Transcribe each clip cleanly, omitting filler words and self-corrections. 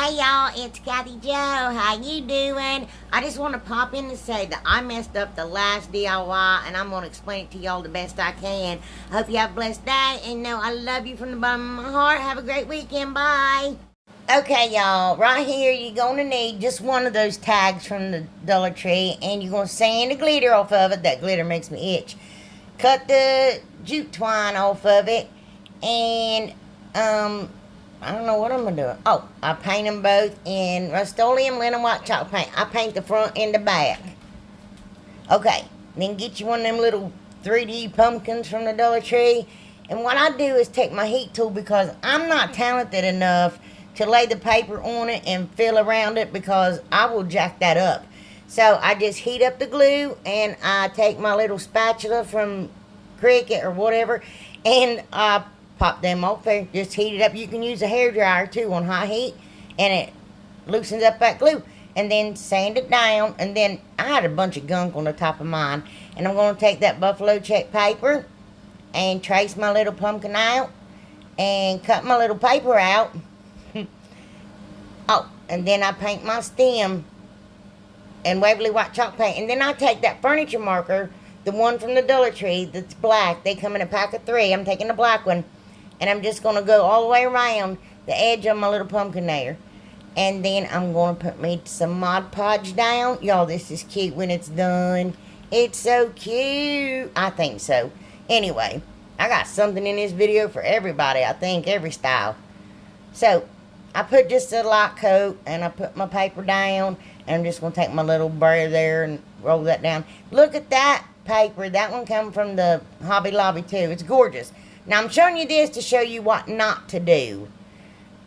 Hey y'all, it's Kathy Joe. How you doing? I just want to pop in and say that I messed up the last DIY and I'm going to explain it to y'all the best I can. I hope you have a blessed day and know I love you from the bottom of my heart. Have a great weekend. Bye. Okay y'all, right here you're going to need just one of those tags from the Dollar Tree and you're going to sand the glitter off of it. That glitter makes me itch. Cut the jute twine off of it and I don't know what I'm going to do. Oh, I paint them both in Rust-Oleum linen white chalk paint. I paint the front and the back. Okay, then get you one of them little 3D pumpkins from the Dollar Tree. And what I do is take my heat tool because I'm not talented enough to lay the paper on it and fill around it because I will jack that up. So I just heat up the glue and I take my little spatula from Cricket or whatever and I pop them off there, just heat it up. You can use a hairdryer too on high heat and it loosens up that glue. And then sand it down. And then I had a bunch of gunk on the top of mine. And I'm going to take that buffalo check paper and trace my little pumpkin out and cut my little paper out. Oh, and then I paint my stem in Waverly white chalk paint. And then I take that furniture marker, the one from the Dollar Tree that's black. They come in a pack of 3. I'm taking the black one. And I'm just going to go all the way around the edge of my little pumpkin there. And then I'm going to put me some Mod Podge down. Y'all, this is cute when it's done. It's so cute. I think so. Anyway, I got something in this video for everybody. I think every style. So, I put just a light coat and I put my paper down. And I'm just going to take my little burr there and roll that down. Look at that paper. That one come from the Hobby Lobby too. It's gorgeous. Now, I'm showing you this to show you what not to do.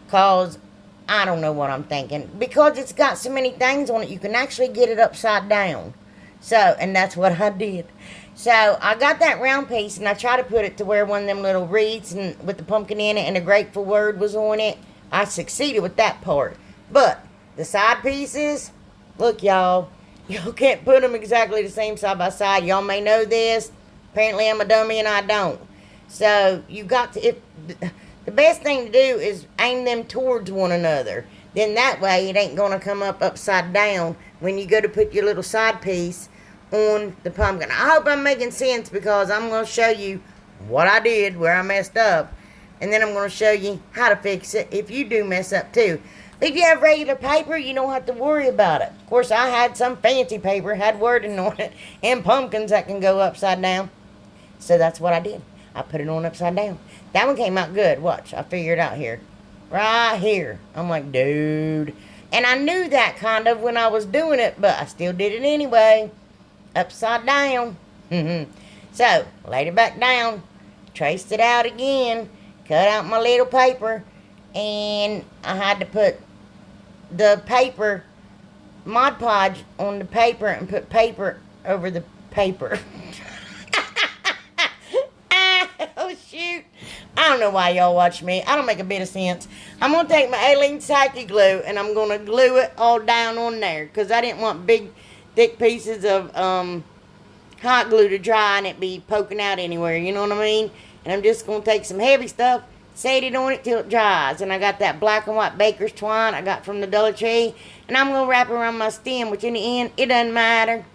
Because I don't know what I'm thinking. Because it's got so many things on it, you can actually get it upside down. So, and that's what I did. So, I got that round piece and I tried to put it to where one of them little wreaths and with the pumpkin in it and the grateful word was on it. I succeeded with that part. But, the side pieces, look y'all. Y'all can't put them exactly the same side by side. Y'all may know this. Apparently, I'm a dummy and I don't. So, you got to, the best thing to do is aim them towards one another. Then that way, it ain't going to come up upside down when you go to put your little side piece on the pumpkin. I hope I'm making sense because I'm going to show you what I did, where I messed up. And then I'm going to show you how to fix it if you do mess up too. If you have regular paper, you don't have to worry about it. Of course, I had some fancy paper, had wording on it, and pumpkins that can go upside down. So that's what I did. I put it on upside down. That one came out good. Watch. I figured it out here. Right here. I'm like, dude. And I knew that kind of when I was doing it, but I still did it anyway. Upside down. So, laid it back down. Traced it out again. Cut out my little paper. And I had to put the paper, Mod Podge on the paper and put paper over the paper. Oh, shoot. I don't know why y'all watch me. I don't make a bit of sense. I'm going to take my Alien Psyche glue and I'm going to glue it all down on there. Because I didn't want big, thick pieces of hot glue to dry and it be poking out anywhere. You know what I mean? And I'm just going to take some heavy stuff, set it on it till it dries. And I got that black and white baker's twine I got from the Dollar Tree. And I'm going to wrap it around my stem, which in the end, it doesn't matter.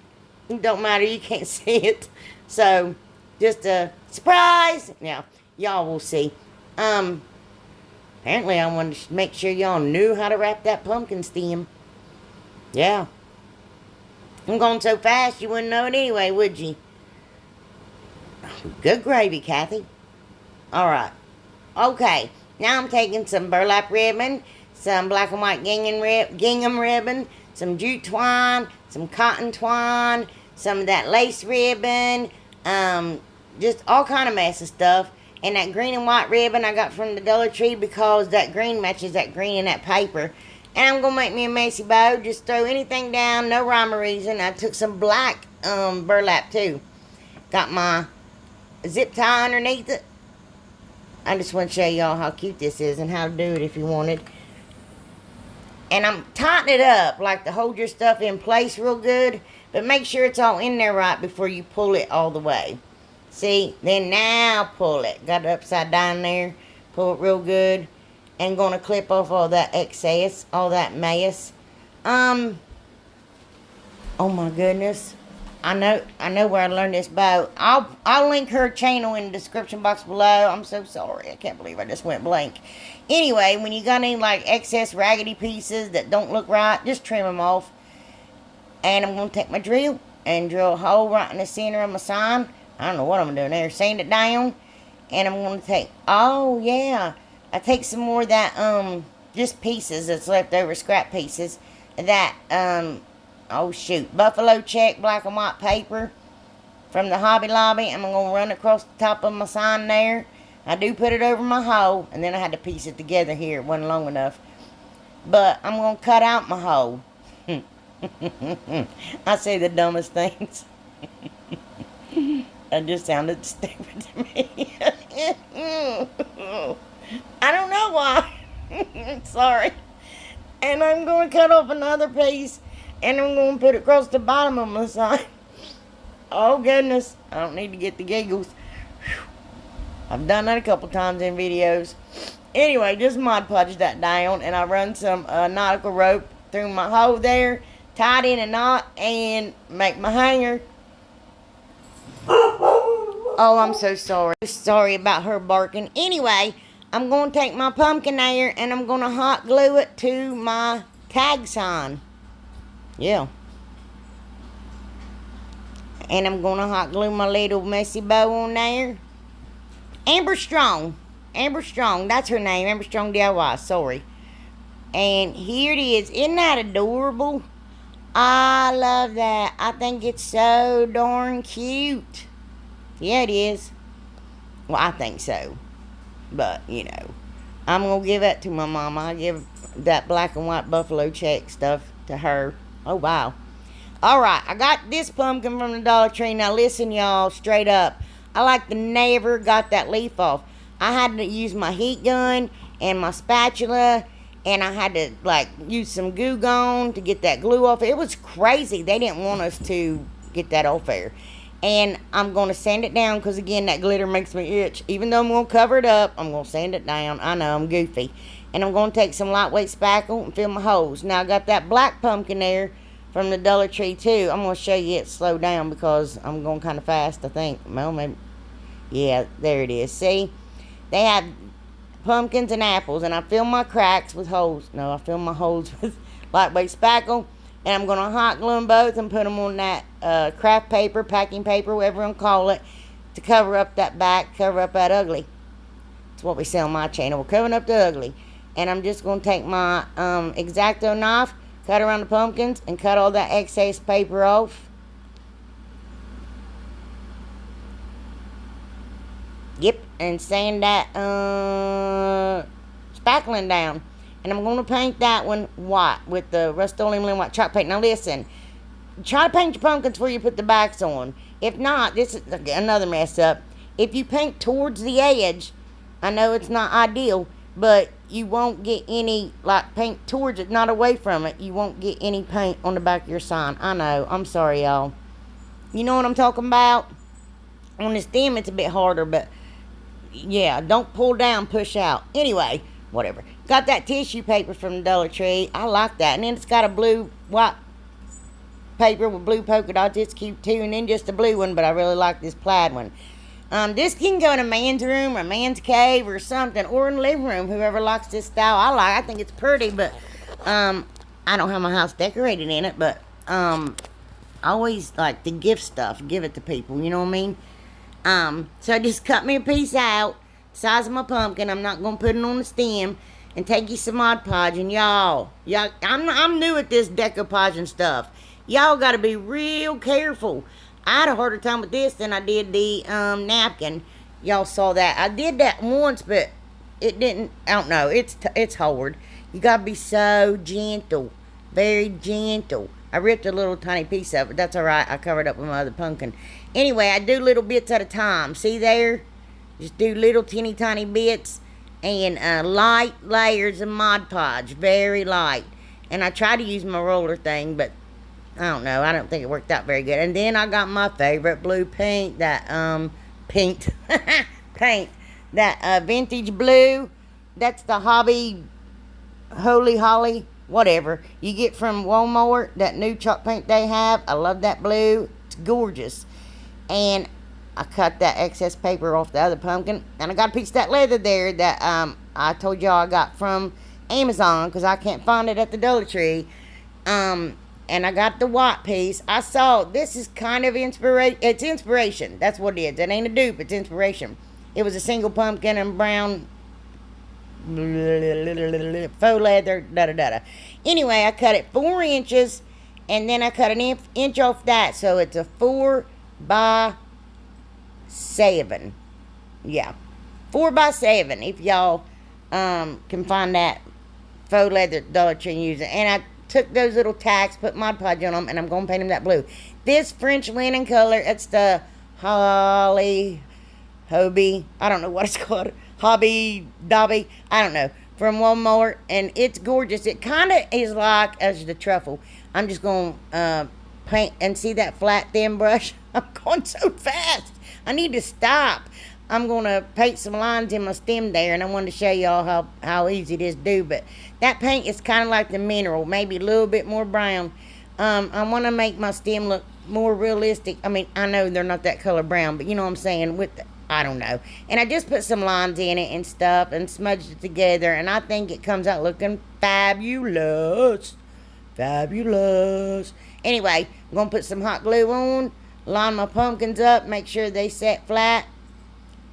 It don't matter. You can't see it. So, just a surprise. Now, y'all will see. Apparently I wanted to make sure y'all knew how to wrap that pumpkin stem. Yeah. I'm going so fast you wouldn't know it anyway, would you? Good gravy, Kathy. Alright. Okay. Now I'm taking some burlap ribbon, some black and white gingham ribbon, some jute twine, some cotton twine, some of that lace ribbon, just all kind of mess of stuff. And that green and white ribbon I got from the Dollar Tree because that green matches that green in that paper. And I'm going to make me a messy bow. Just throw anything down. No rhyme or reason. I took some black burlap too. Got my zip tie underneath it. I just want to show y'all how cute this is and how to do it if you wanted. And I'm tightening it up like to hold your stuff in place real good. But make sure it's all in there right before you pull it all the way. See? Then now pull it. Got it upside down there. Pull it real good. and gonna clip off all that excess, all that mess. Oh my goodness. I know where I learned this bow. I'll link her channel in the description box below. I'm so sorry. I can't believe I just went blank. Anyway, when you got any like excess raggedy pieces that don't look right, just trim them off. And I'm going to take my drill and drill a hole right in the center of my sign. I don't know what I'm doing there. Sand it down. And I'm going to take, oh yeah, I take some more of that, just pieces that's left over, scrap pieces. That, oh shoot, buffalo check black and white paper from the Hobby Lobby. I'm going to run across the top of my sign there. I do put it over my hole, and then I had to piece it together here. It wasn't long enough. But I'm going to cut out my hole. I say the dumbest things. That just sounded stupid to me. I don't know why. Sorry. And I'm going to cut off another piece, and I'm going to put it across the bottom of my sign. Oh, goodness. I don't need to get the giggles. I've done that a couple times in videos. Anyway, just Mod Podge that down, and I run some nautical rope through my hole there, tied in a knot, and make my hanger. Oh, I'm so sorry. Sorry about her barking. Anyway, I'm going to take my pumpkin there, and I'm going to hot glue it to my tag sign. Yeah. And I'm going to hot glue my little messy bow on there. Amber Strong, that's her name, Amber Strong DIY, sorry. And here it is. Isn't that adorable? I love that. I think it's so darn cute. Yeah, it is. Well, I think so. But, you know, I'm going to give that to my mama. I give that black and white buffalo check stuff to her. Oh, wow. Alright, I got this pumpkin from the Dollar Tree. Now, listen, y'all, straight up. I like the never got that leaf off. I had to use my heat gun and my spatula, and I had to like use some Goo Gone to get that glue off. It was crazy. They didn't want us to get that off there. And I'm going to sand it down because, again, that glitter makes me itch. Even though I'm going to cover it up, I'm going to sand it down. I know, I'm goofy. And I'm going to take some lightweight spackle and fill my holes. Now, I got that black pumpkin there from the Dollar Tree too. I'm going to show you it slow down because I'm going kind of fast, I think. Well, maybe. Yeah, there it is. See? They have pumpkins and apples, and I fill my cracks with holes. No, I fill my holes with lightweight spackle. And I'm going to hot glue them both and put them on that craft paper, packing paper, whatever you want to call it, to cover up that back, cover up that ugly. That's what we sell on my channel. We're covering up the ugly. And I'm just going to take my X-Acto knife, cut around the pumpkins, and cut all that excess paper off. Yep, and sand that spackling down. And I'm going to paint that one white with the Rust-Oleum white chalk paint. Now listen, try to paint your pumpkins before you put the backs on. If not, this is another mess up. If you paint towards the edge, I know it's not ideal, but you won't get any, like, paint towards it, not away from it. You won't get any paint on the back of your sign. I know. I'm sorry, y'all. You know what I'm talking about? On the stem, it's a bit harder, but yeah, don't pull down, push out. Anyway, whatever. Got that tissue paper from the Dollar Tree. I like that. And then it's got a blue, white paper with blue polka dots. It's cute too. And then just a blue one, but I really like this plaid one. This can go in a man's room or a man's cave or something, or in the living room. Whoever likes this style, I think it's pretty, but I don't have my house decorated in it, but I always like to gift stuff, give it to people, you know what I mean? So I just cut me a piece out, size of my pumpkin. I'm not gonna put it on the stem, and take you some Mod Podge. And y'all, I'm new at this decoupage and stuff. Y'all got to be real careful. I had a harder time with this than I did the napkin. Y'all saw that. I did that once, but it didn't. I don't know. It's hard. You got to be so gentle, very gentle. I ripped a little tiny piece of it. That's all right. I covered up with my other pumpkin. Anyway, I do little bits at a time. See there? Just do little teeny tiny bits. And light layers of Mod Podge, very light. And I try to use my roller thing, but I don't know. I don't think it worked out very good. And then I got my favorite blue paint, that paint, that vintage blue That's the Hobby Holy Holly, whatever. You get from Walmart, that new chalk paint they have. I love that blue. It's gorgeous. And I cut that excess paper off the other pumpkin. And I got a piece of that leather there that I told y'all I got from Amazon because I can't find it at the Dollar Tree. And I got the white piece. I saw, this is kind of inspiration. It's inspiration. That's what it is. It ain't a dupe. It's inspiration. It was a single pumpkin and brown faux leather, da-da-da-da. Anyway, I cut it 4 inches, and then I cut an inch off that, so it's a 4 by 7. Yeah, 4 by 7, if y'all can find that faux leather Dollar Tree and use it. And I took those little tacks, put Mod Podge on them, and I'm going to paint them that blue. This French linen color, it's the Hobby, I don't know what it's called, Hobby Dobby, I don't know, from Walmart, and it's gorgeous. It kind of is like as the truffle. I'm just going to paint, and see that flat thin brush? I'm going so fast. I need to stop. I'm going to paint some lines in my stem there, and I wanted to show y'all how easy it is to do. But that paint is kind of like the mineral, maybe a little bit more brown. I want to make my stem look more realistic. I mean, I know they're not that color brown, but you know what I'm saying, with the, I don't know. And I just put some lines in it and stuff and smudged it together, and I think it comes out looking fabulous. Fabulous. Anyway, I'm going to put some hot glue on, line my pumpkins up, make sure they set flat.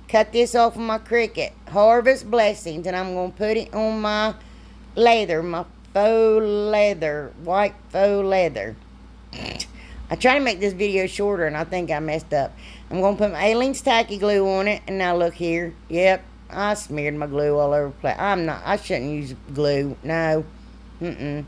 Cut this off of my Cricut Harvest Blessings, and I'm going to put it on my leather, my faux leather, white faux leather. I tried to make this video shorter, and I think I messed up. I'm going to put my Aleene's Tacky Glue on it, and now look here. Yep, I smeared my glue all over the place. I shouldn't use glue, no. And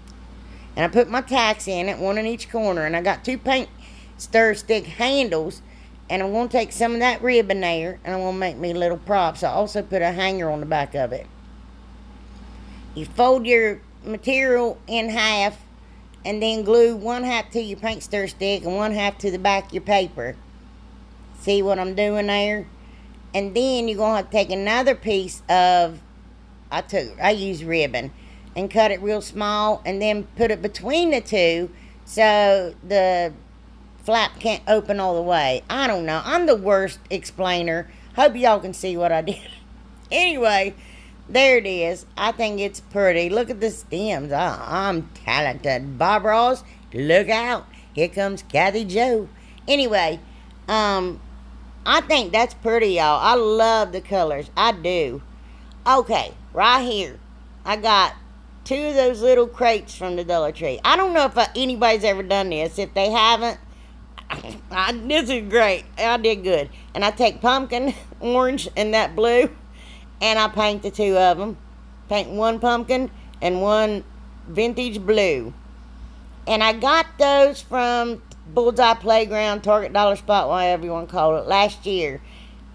I put my tacks in it, one in each corner, and I got 2 paint stir stick handles, and I'm going to take some of that ribbon there, and I'm going to make me little props. I also put a hanger on the back of it. You fold your material in half, and then glue 1/2 to your paint stir stick and 1/2 to the back of your paper. See what I'm doing there? And then you're going to have to take another piece of, I use ribbon, and cut it real small, and then put it between the two so the flap can't open all the way. I don't know. I'm the worst explainer. Hope y'all can see what I did. Anyway, there it is. I think it's pretty. Look at the stems. I'm talented. Bob Ross, look out. Here comes Kathy Joe. Anyway, I think that's pretty, y'all. I love the colors. I do. Okay, right here. I got 2 of those little crates from the Dollar Tree. I don't know if anybody's ever done this. If they haven't, this is great. I did good. And I take pumpkin, orange, and that blue, and I paint the 2 of them. Paint 1 pumpkin and 1 vintage blue. And I got those from Bullseye Playground, Target Dollar Spot, whatever you want to call it, last year.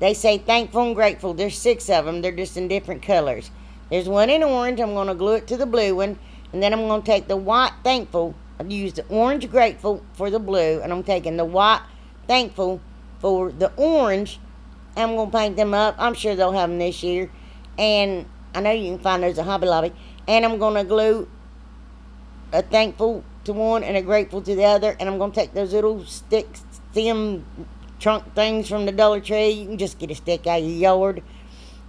They say thankful and grateful. There's 6 of them. They're just in different colors. There's 1 in orange. I'm going to glue it to the blue one. And then I'm going to take the white thankful. I've used the orange grateful for the blue. And I'm taking the white thankful for the orange. I'm going to paint them up. I'm sure they'll have them this year. And I know you can find those at Hobby Lobby. And I'm going to glue a thankful to one and a grateful to the other. And I'm going to take those little stick stem trunk things from the Dollar Tree. You can just get a stick out of your yard.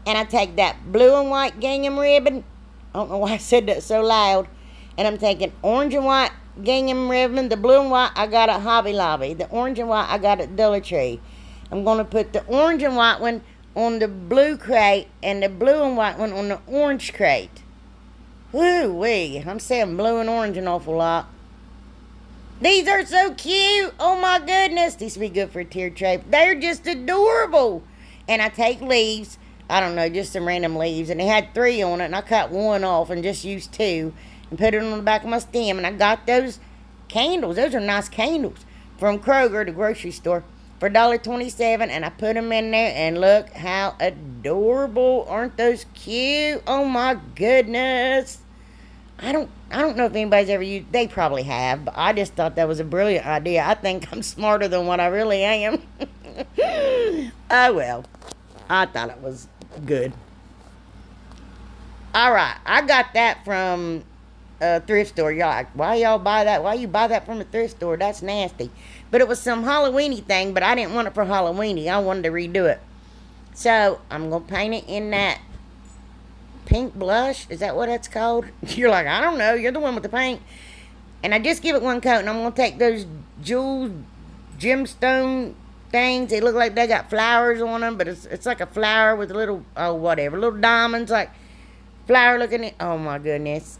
And I take that blue and white gingham ribbon. I don't know why I said that so loud. And I'm taking orange and white gingham ribbon. The blue and white I got at Hobby Lobby. The orange and white I got at Dollar Tree. I'm going to put the orange and white one on the blue crate and the blue and white one on the orange crate. Woo-wee. I'm saying blue and orange an awful lot. These are so cute. Oh my goodness. These would be good for a tier tray. They're just adorable. And I take leaves. I don't know, just some random leaves. And they had 3 on it. And I cut 1 off and just used 2. And put it on the back of my stem. And I got those candles. Those are nice candles. From Kroger, the grocery store. For $1.27. And I put them in there. And look how adorable. Aren't those cute? Oh my goodness. I don't know if anybody's ever used. They probably have, but I just thought that was a brilliant idea. I think I'm smarter than what I really am. Oh well, I thought it was good. All right, I got that from a thrift store. Y'all like, why y'all buy that? Why you buy that from a thrift store? That's nasty. But it was some Halloweeny thing, but I didn't want it for Halloweeny. I wanted to redo it. So I'm gonna paint it in that pink blush. Is that what it's called? You're like, I don't know. You're the one with the paint. And I just give it one coat, and I'm gonna take those jewel gemstone things. They look like they got flowers on them, but it's like a flower with a little, oh, whatever, little diamonds, like flower looking. Oh my goodness.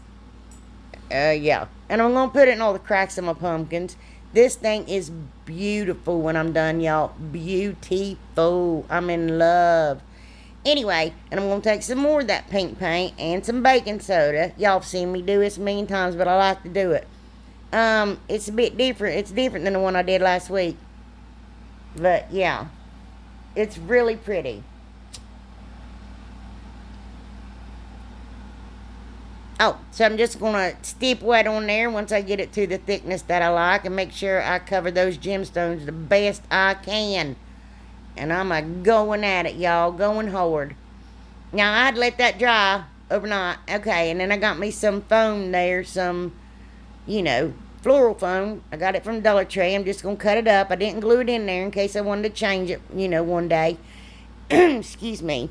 Yeah. And I'm gonna put it in all the cracks of my pumpkins. This thing is beautiful when I'm done, y'all. Beautiful. I'm in love. Anyway, and I'm going to take some more of that pink paint and some baking soda. Y'all have seen me do this a million times, but I like to do it. It's a bit different. It's different than the one I did last week. But, yeah. It's really pretty. Oh, so I'm just going to steep wet on there once I get it to the thickness that I like and make sure I cover those gemstones the best I can. And I'm going at it, y'all. Going hard. Now, I'd let that dry overnight. Okay, and then I got me some foam there. Some, floral foam. I got it from Dollar Tree. I'm just going to cut it up. I didn't glue it in there in case I wanted to change it, one day. Excuse me.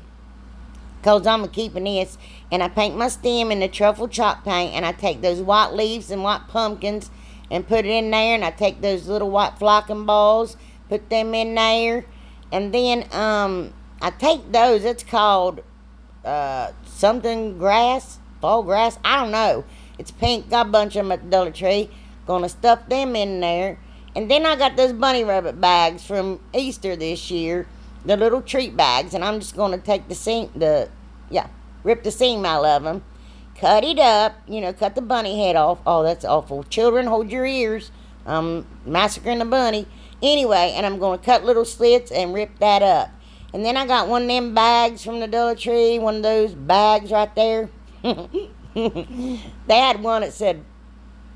Because I'm keeping this. And I paint my stem in the truffle chalk paint. And I take those white leaves and white pumpkins and put it in there. And I take those little white flocking balls, put them in there. And then I take those. It's called something grass, fall grass. I don't know. It's pink. Got a bunch of them at the Dollar Tree. Gonna stuff them in there. And then I got those bunny rabbit bags from Easter this year. The little treat bags. And I'm just gonna take rip the seam out of them. Cut it up. Cut the bunny head off. Oh, that's awful. Children, hold your ears. I'm massacring the bunny. Anyway, and I'm going to cut little slits and rip that up. And then I got one of them bags from the Dollar Tree. One of those bags right there. They had one that said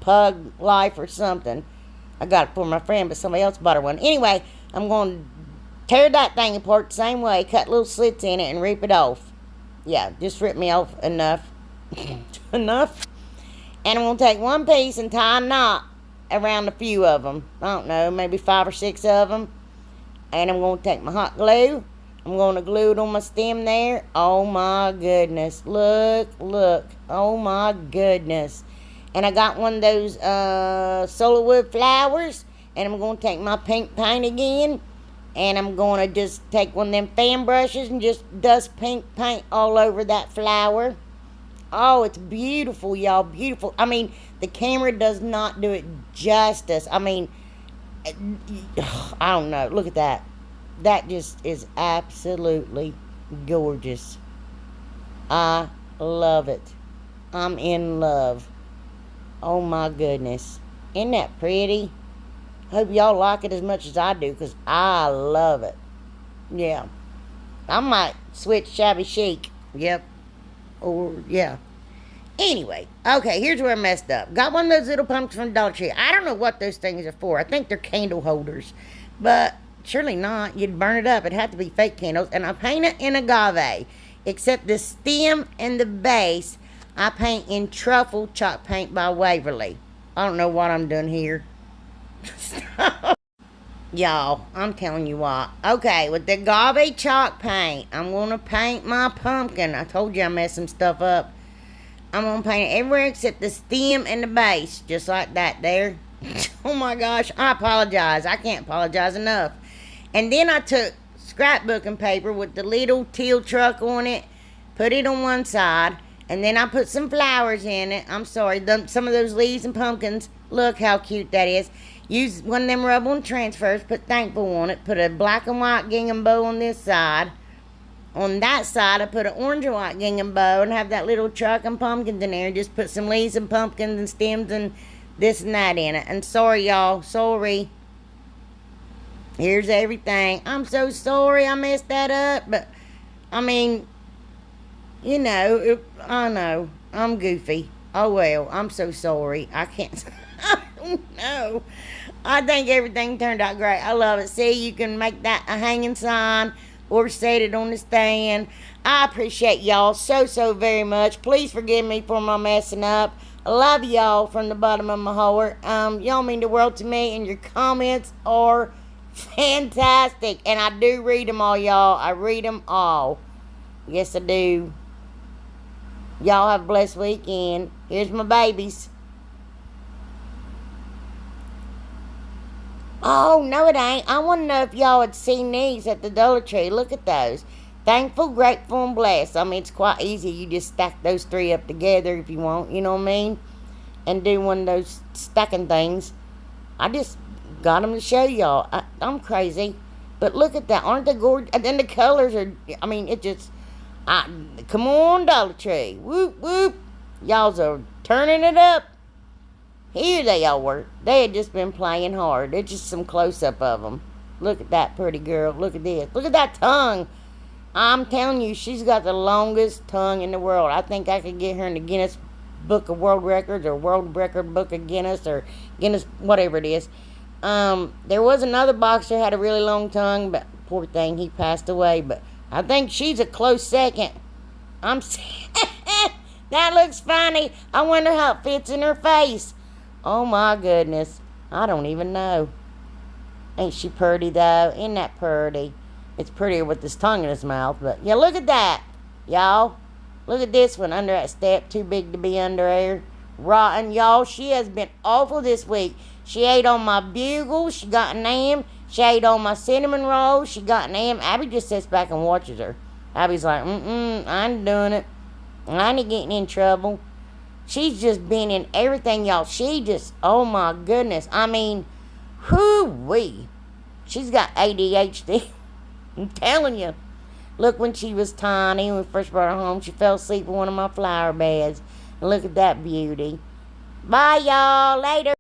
Pug Life or something. I got it for my friend, but somebody else bought her one. Anyway, I'm going to tear that thing apart the same way. Cut little slits in it and rip it off. Yeah, just rip me off enough. Enough. And I'm going to take one piece and tie a knot around a few of them. I don't know, maybe 5 or 6 of them. And I'm going to take my hot glue. I'm going to glue it on my stem there. Oh my goodness. Look. Oh my goodness. And I got one of those Solawood Flowers. And I'm going to take my pink paint again. And I'm going to just take one of them fan brushes and just dust pink paint all over that flower. Oh, it's beautiful, y'all. Beautiful. I mean, the camera does not do it justice. I mean, I don't know. Look at that. That just is absolutely gorgeous. I love it. I'm in love. Oh, my goodness. Isn't that pretty? Hope y'all like it as much as I do, because I love it. Yeah. I might switch Shabby Chic. Yep. Or, yeah. Anyway, okay, here's where I messed up. Got one of those little pumpkins from Dollar Tree. I don't know what those things are for. I think they're candle holders. But surely not. You'd burn it up. It'd have to be fake candles. And I paint it in agave. Except the stem and the base, I paint in truffle chalk paint by Waverly. I don't know what I'm doing here. Y'all, I'm telling you what. Okay, with the agave chalk paint, I'm going to paint my pumpkin. I told you I messed some stuff up. I'm going to paint it everywhere except the stem and the base. Just like that there. Oh my gosh, I apologize. I can't apologize enough. And then I took scrapbooking paper with the little teal truck on it. Put it on one side. And then I put some flowers in it. I'm sorry, some of those leaves and pumpkins. Look how cute that is. Use one of them rub-on transfers. Put thankful on it. Put a black and white gingham bow on this side. On that side, I put an orange and white gingham bow and have that little truck and pumpkins in there. Just put some leaves and pumpkins and stems and this and that in it. And sorry, y'all. Sorry. Here's everything. I'm so sorry I messed that up. But, I mean, I know. I'm goofy. Oh, well. I'm so sorry. I can't... I don't know. I think everything turned out great. I love it. See, you can make that a hanging sign. or set it on the stand. I appreciate y'all so very much. Please forgive me for my messing up. I love y'all from the bottom of my heart. Y'all mean the world to me, and your comments are fantastic. And I do read them all, y'all. I read them all. Yes, I do. Y'all have a blessed weekend. Here's my babies. Oh, no it ain't. I want to know if y'all had seen these at the Dollar Tree. Look at those. Thankful, grateful, and blessed. I mean, it's quite easy. You just stack those three up together if you want. You know what I mean? And do one of those stacking things. I just got them to show y'all. I'm crazy. But look at that. Aren't they gorgeous? And then the colors are... I mean, it just... come on, Dollar Tree. Whoop, whoop. Y'all's are turning it up. Here they all were. They had just been playing hard. There's just some close-up of them. Look at that pretty girl. Look at this. Look at that tongue. I'm telling you, she's got the longest tongue in the world. I think I could get her in the Guinness Book of World Records or World Record Book of Guinness or Guinness, whatever it is. There was another boxer had a really long tongue, but poor thing, he passed away. But I think she's a close second. That looks funny. I wonder how it fits in her face. Oh my goodness. I don't even know. Ain't she pretty though? Isn't that pretty? It's prettier with this tongue in his mouth. But yeah, look at that. Y'all. Look at this one under that step. Too big to be under there. Rotten. Y'all, she has been awful this week. She ate on my bugles. She got an M. She ate on my cinnamon rolls. She got an M. Abby just sits back and watches her. Abby's like, I ain't doing it. I ain't getting in trouble. She's just been in everything, y'all. She just, oh my goodness. I mean, whoo-wee. She's got ADHD. I'm telling you. Look, when she was tiny, when we first brought her home, she fell asleep in one of my flower beds. And look at that beauty. Bye, y'all. Later.